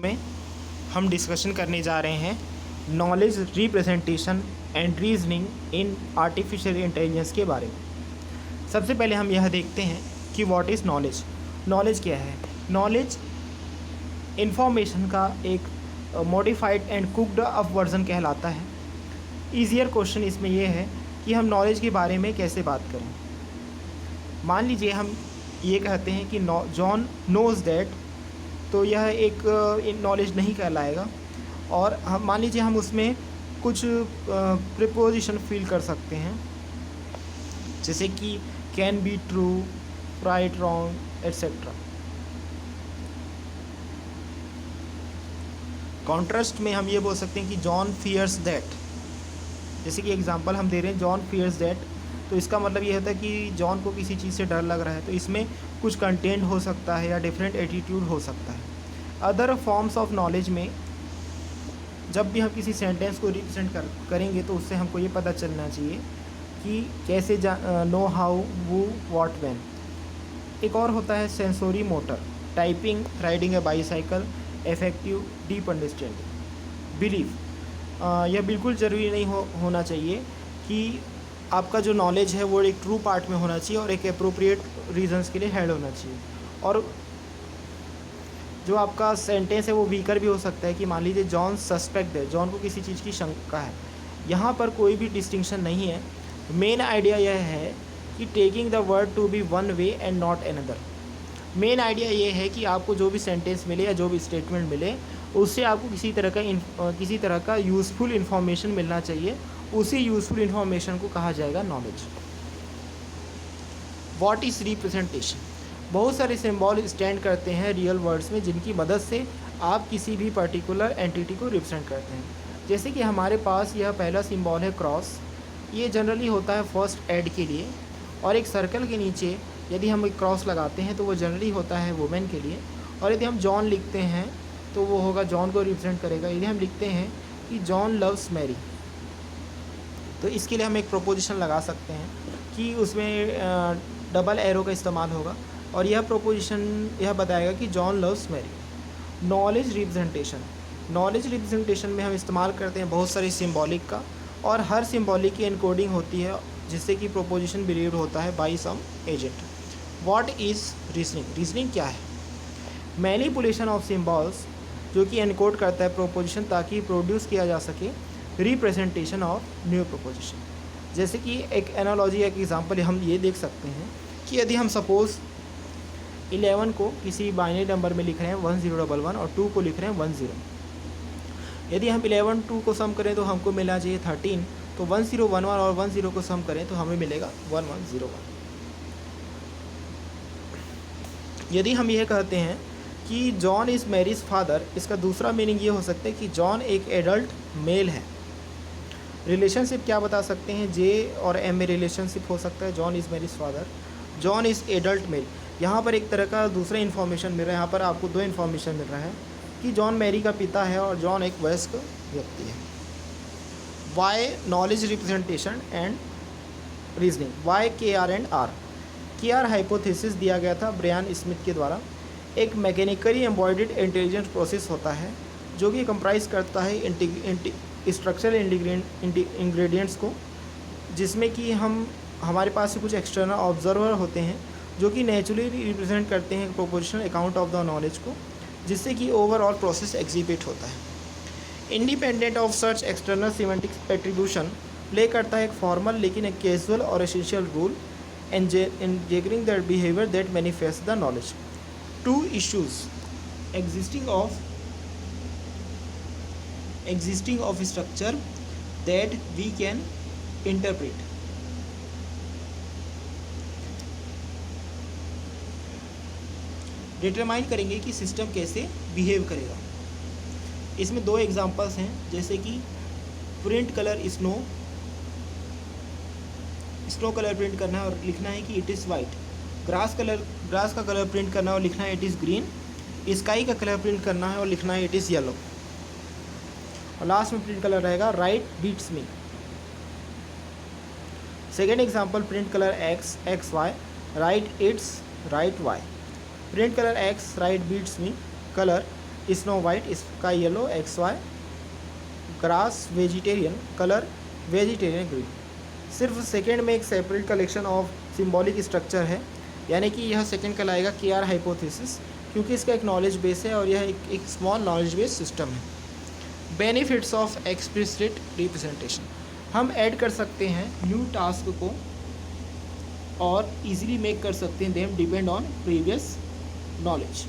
में हम डिस्कशन करने जा रहे हैं knowledge representation and reasoning in artificial intelligence के बारे में। सबसे पहले हम यह देखते हैं कि व्हाट इज़ नॉलेज। नॉलेज क्या है? नॉलेज इंफॉर्मेशन का एक modified and cooked up version कहलाता है। ईजियर क्वेश्चन इसमें यह है कि हम नॉलेज के बारे में कैसे बात करें। मान लीजिए हम ये कहते हैं कि जॉन नोज़ दैट, तो यह एक नॉलेज नहीं कहलाएगा। और हम मान लीजिए हम उसमें कुछ प्रीपोजिशन फिल कर सकते हैं, जैसे कि can be true, right, wrong, etcetera. Contrast में हम ये बोल सकते हैं कि जॉन फियर्स दैट। जैसे कि एग्जांपल हम दे रहे हैं जॉन फियर्स दैट, तो इसका मतलब ये होता है कि जॉन को किसी चीज़ से डर लग रहा है, तो इसमें कुछ कंटेंट हो सकता है या डिफरेंट एटीट्यूड हो सकता है। अदर फॉर्म्स ऑफ नॉलेज में जब भी हम किसी सेंटेंस को रिप्रेजेंट करेंगे तो उससे हमको ये पता चलना चाहिए कि कैसे नो, हाउ, वो, व्हाट, व्हेन। एक और होता है sensory motor, typing, riding a bicycle, effective, deep understanding, belief. यह बिल्कुल ज़रूरी नहीं होना चाहिए कि आपका जो नॉलेज है वो एक ट्रू पार्ट में होना चाहिए और एक अप्रोप्रिएट रीजंस के लिए हेड होना चाहिए। और जो आपका सेंटेंस है वो वीकर भी हो सकता है कि मान लीजिए जॉन सस्पेक्ट है, जॉन को किसी चीज़ की शंका है। यहाँ पर कोई भी डिस्टिंक्शन नहीं है। मेन आइडिया यह है कि taking the word to be one way and not another. Main idea ये है कि आपको जो भी सेंटेंस मिले या जो भी स्टेटमेंट मिले उससे आपको किसी तरह का यूज़फुल इन्फॉर्मेशन मिलना चाहिए। उसी यूज़फुल इन्फॉर्मेशन को कहा जाएगा नॉलेज। What is representation? बहुत सारे सिंबल स्टैंड करते हैं रियल वर्ड्स में, जिनकी मदद से आप किसी भी पर्टिकुलर एंटिटी को रिप्रेजेंट करते हैं। जैसे कि हमारे पास यह पहला सिंबल है क्रॉस। ये जनरली होता है फर्स्ट एड के लिए। और एक सर्कल के नीचे यदि हम एक क्रॉस लगाते हैं तो वो जनरली होता है वुमेन के लिए। और यदि हम जॉन लिखते हैं तो वो होगा, जॉन को रिप्रेजेंट करेगा। यदि हम लिखते हैं कि जॉन लव्स मैरी, तो इसके लिए हम एक प्रोपोजिशन लगा सकते हैं कि उसमें डबल एरो का इस्तेमाल होगा और यह प्रोपोजिशन यह बताएगा कि John loves Mary. Knowledge representation में हम इस्तेमाल करते हैं बहुत सारे सिंबॉलिक का, और हर सिंबॉलिक की एनकोडिंग होती है जिससे कि प्रोपोजिशन बिलीव्ड होता है by some agent. What is reasoning? Reasoning क्या है? मैनिपुलेशन ऑफ सिंबल्स, जो कि एनकोड करता है प्रोपोजिशन ताकि प्रोड्यूस किया जा सके रिप्रेजेंटेशन ऑफ न्यू प्रोपोजिशन। जैसे कि एक एनालॉजी, एक एग्जांपल हम ये देख सकते हैं कि यदि हम सपोज़ 11 को किसी बाइनरी नंबर में लिख रहे हैं 1011 और 2 को लिख रहे हैं 10, यदि हम 11 2 को सम करें तो हमको मिलना चाहिए 13, तो 1011 और 10 को सम करें तो हमें मिलेगा 1101। यदि हम यह कहते हैं कि जॉन इज़ मैरीज फादर, इसका दूसरा मीनिंग ये हो सकता है कि जॉन एक एडल्ट मेल है। रिलेशनशिप क्या बता सकते हैं? जे और एम में रिलेशनशिप हो सकता है। John is Mary's father, John is adult male. यहाँ पर एक तरह का दूसरा इन्फॉर्मेशन मिल रहा है। यहाँ पर आपको दो इन्फॉर्मेशन मिल रहा है कि जॉन मैरी का पिता है और जॉन एक वयस्क व्यक्ति है। Why knowledge representation and reasoning, why KR and R। KR hypothesis दिया गया था ब्रायन स्मिथ के द्वारा। एक मैकेनिकली एम्बॉयडेड इंटेलिजेंस प्रोसेस होता है जो कि कंप्राइज करता है स्ट्रक्चरल इंग्रेडिएंट्स को, जिसमें कि हमारे पास से कुछ एक्सटर्नल ऑब्जर्वर होते हैं जो कि नेचुरली रिप्रेजेंट करते हैं proportional account of the knowledge को, जिससे कि ओवरऑल प्रोसेस एग्जीक्यूट होता है। Independent of search external semantic attribution play करता है एक फॉर्मल लेकिन एक कैजुअल और essential role in engendering that behaviour that manifest the knowledge. Two issues: existing of structure that we can interpret. Determine करेंगे कि सिस्टम कैसे बिहेव करेगा। इसमें दो एग्जांपल्स हैं, जैसे कि print colour snow colour print करना है और लिखना है कि इट इज़ वाइट। ग्रास का कलर प्रिंट करना है और लिखना है इट इज़ ग्रीन। स्काई का कलर प्रिंट करना है और लिखना है इट इज़ येलो। और लास्ट में प्रिंट कलर रहेगा write beats me. Second example, print colour X Y, write it's, write Y. Print colour X, write beats me, colour snow white, sky yellow, X Y, grass vegetarian, colour vegetarian green. सिर्फ second में एक separate collection of symbolic structure है, यानी कि यह second कहलाएगा KR hypothesis, क्योंकि इसका एक नॉलेज बेस है और यह एक स्मॉल नॉलेज बेस सिस्टम है। बेनिफिट्स ऑफ एक्सप्लिसिट रिप्रेजेंटेशन, हम ऐड कर सकते हैं न्यू टास्क को और इजीली मेक कर सकते हैं them depend on previous knowledge.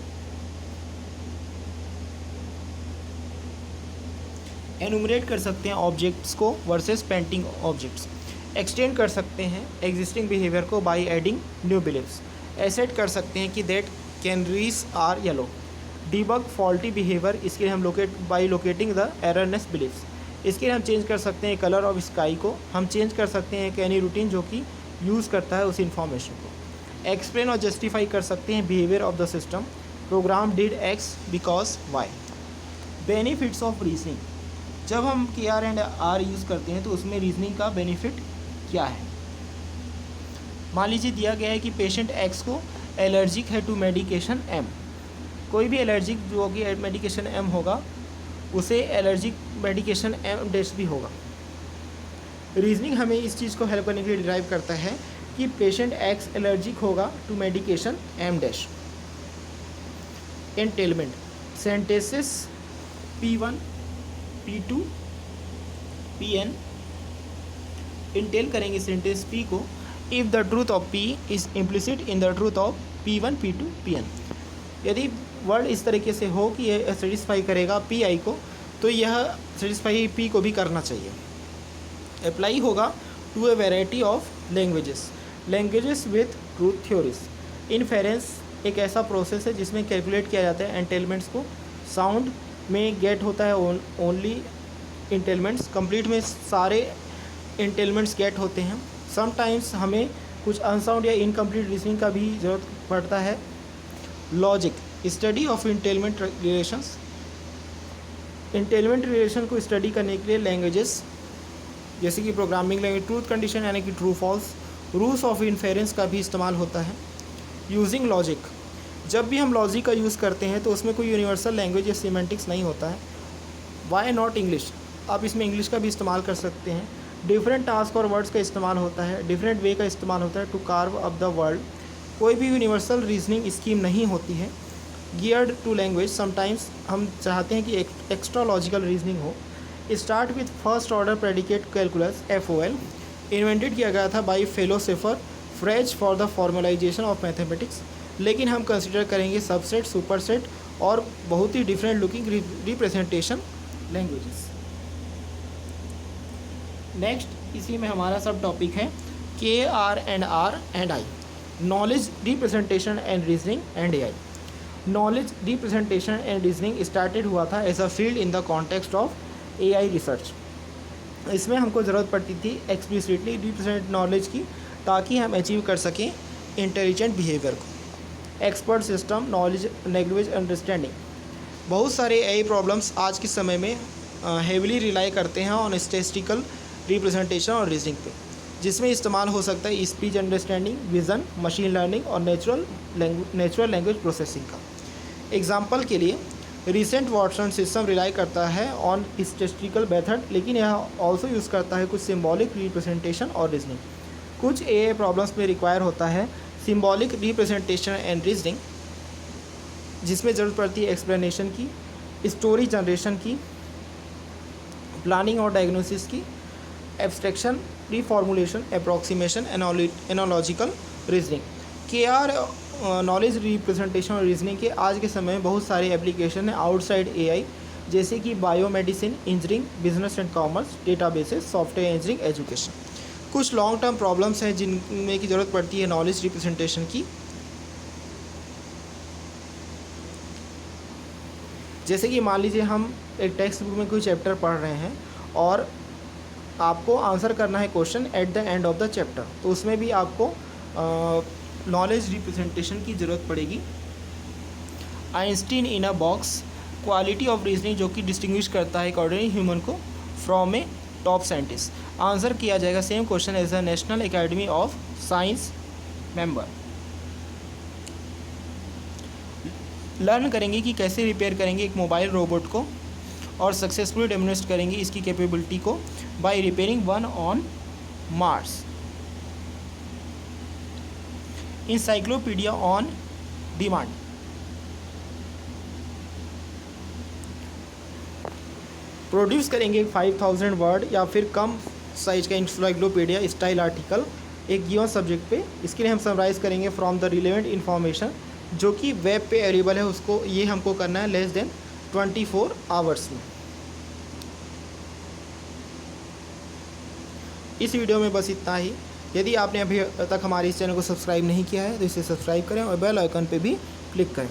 Enumerate कर सकते हैं ऑब्जेक्ट्स को वर्सेस पेंटिंग ऑब्जेक्ट्स। एक्सटेंड कर सकते हैं एग्जिस्टिंग बिहेवियर को by adding new beliefs. Assert कर सकते हैं कि that canaries are yellow. Debug faulty behaviour, इसके लिए हम लोकेटिंग द एररनेस बिलीव्स। इसके लिए हम चेंज कर सकते हैं कलर ऑफ स्काई को, हम चेंज कर सकते हैं कैनी रूटीन जो कि यूज़ करता है उस इंफॉर्मेशन को। एक्सप्लेन और जस्टिफाई कर सकते हैं behaviour of the system, program did X because Y. Benefits of reasoning, जब हम KR एंड R यूज़ करते हैं तो उसमें रीजनिंग का बेनिफिट क्या है। मान लीजिए दिया गया है कि पेशेंट X को एलर्जिक है टू मेडिकेशन M। कोई भी एलर्जिक जो कि मेडिकेशन M होगा उसे एलर्जिक मेडिकेशन M डैश भी होगा। रीजनिंग हमें इस चीज़ को हेल्प करने के लिए डिराइव करता है कि पेशेंट X एलर्जिक होगा to medication M dash. Entailment, sentences P1 P2 Pn entail करेंगे सेंटेंस P को if the truth of P is implicit in the truth of P1 P2 Pn। यदि वर्ड इस तरीके से हो कि यह सेटिस्फाई करेगा Pi को, तो यह सेटिस्फाई P को भी करना चाहिए। अप्लाई होगा to a variety of languages with truth theories. Inference एक ऐसा प्रोसेस है जिसमें कैलकुलेट किया जाता है एंटेलमेंट्स को। साउंड में गेट होता है ओनली इंटेलमेंट्स, कंप्लीट में सारे इंटेलमेंट्स गेट होते हैं। समटाइम्स हमें कुछ अनसाउंड या इनकम्प्लीट रीजनिंग का भी ज़रूरत पड़ता है। Logic, study of entailment relations, entailment relation को स्टडी करने के लिए लैंग्वेजेस जैसे कि प्रोग्रामिंग लैंग्वेज, ट्रूथ कंडीशन यानी कि true false, rules of inference का भी इस्तेमाल होता है। यूजिंग लॉजिक, जब भी हम लॉजिक का यूज़ करते हैं तो उसमें कोई यूनिवर्सल लैंग्वेज या सीमेंटिक्स नहीं होता है। वाई नॉट इंग्लिश, आप इसमें इंग्लिश का भी इस्तेमाल कर सकते हैं। डिफरेंट टास्क और वर्ड्स का इस्तेमाल होता है, डिफरेंट वे का इस्तेमाल होता है to carve up the world. कोई भी यूनिवर्सल रीजनिंग स्कीम नहीं होती है। गियर्ड टू लैंग्वेज, समटाइम्स हम चाहते हैं कि एक्स्ट्रा लॉजिकल रीजनिंग हो। Start with first order predicate calculus FOL, invented किया गया था by philosopher Frege for the formalisation of mathematics, लेकिन हम कंसिडर करेंगे सबसेट, सुपरसेट और बहुत ही different looking representation languages. Next इसी में हमारा सब टॉपिक है KR and R and I, knowledge representation and reasoning and AI। Knowledge representation and reasoning started हुआ था as a field in the context of AI research. इसमें हमको ज़रूरत पड़ती थी एक्सप्लिसिटली रिप्रेजेंट नॉलेज की, ताकि हम अचीव कर सकें इंटेलिजेंट बिहेवियर को। Expert system, knowledge, language understanding, बहुत सारे AI प्रॉब्लम्स आज के समय में हेविली रिलाई करते हैं ऑन स्टैटिस्टिकल रिप्रेजेंटेशन और रीजनिंग पे, जिसमें इस्तेमाल हो सकता है speech understanding, vision, machine learning और नेचुरल लैंग्वेज प्रोसेसिंग का। एग्जाम्पल के लिए रिसेंट वाटसन सिस्टम रिलाई करता है ऑन स्टैटिस्टिकल मेथड, लेकिन यह ऑल्सो यूज़ करता है कुछ सिम्बॉलिक रिप्रेजेंटेशन और रीजनिंग। कुछ AI प्रॉब्लम्स में रिक्वायर होता है सिम्बॉलिक रिप्रेजेंटेशन एंड रीजनिंग, जिसमें ज़रूरत पड़ती है एक्सप्लेनेशन की, स्टोरी जनरेशन की, प्लानिंग और डायग्नोसिस की, abstraction, रिफॉर्मुलेशन, approximation, analogical reasoning. KR knowledge representation और रीजनिंग के आज के समय में बहुत सारे एप्लीकेशन हैं आउटसाइड AI, जैसे कि biomedicine, engineering, business and commerce, databases, software engineering, education. कुछ लॉन्ग टर्म प्रॉब्लम्स हैं जिनमें की ज़रूरत पड़ती है नॉलेज रिप्रेजेंटेशन की, जैसे कि मान लीजिए हम एक टेक्स्ट बुक में कोई चैप्टर पढ़ रहे हैं और आपको आंसर करना है question at the end of the chapter, तो उसमें भी आपको नॉलेज रिप्रेजेंटेशन की ज़रूरत पड़ेगी। Einstein in a box, quality of reasoning जो कि डिस्टिंग्विश करता है एक ऑर्डिनरी ह्यूमन को from a top scientist. Answer किया जाएगा same question as a national academy of science member. Learn करेंगे कि कैसे रिपेयर करेंगे एक मोबाइल रोबोट को और सक्सेसफुली डेमोन्स्ट्रेट करेंगे इसकी कैपेबिलिटी को by repairing one on Mars. Encyclopedia on demand. Produce करेंगे 5000 वर्ड या फिर कम साइज का इंसाइक्लोपीडिया स्टाइल आर्टिकल एक गिवन सब्जेक्ट पे। इसके लिए हम समराइज़ करेंगे फ्रॉम द रिलेवेंट इन्फॉर्मेशन जो कि वेब पे अवेलेबल है, उसको ये हमको करना है लेस देन 24 आवर्स में। इस वीडियो में बस इतना ही। यदि आपने अभी तक हमारे इस चैनल को सब्सक्राइब नहीं किया है तो इसे सब्सक्राइब करें और बेल आइकन पे भी क्लिक करें।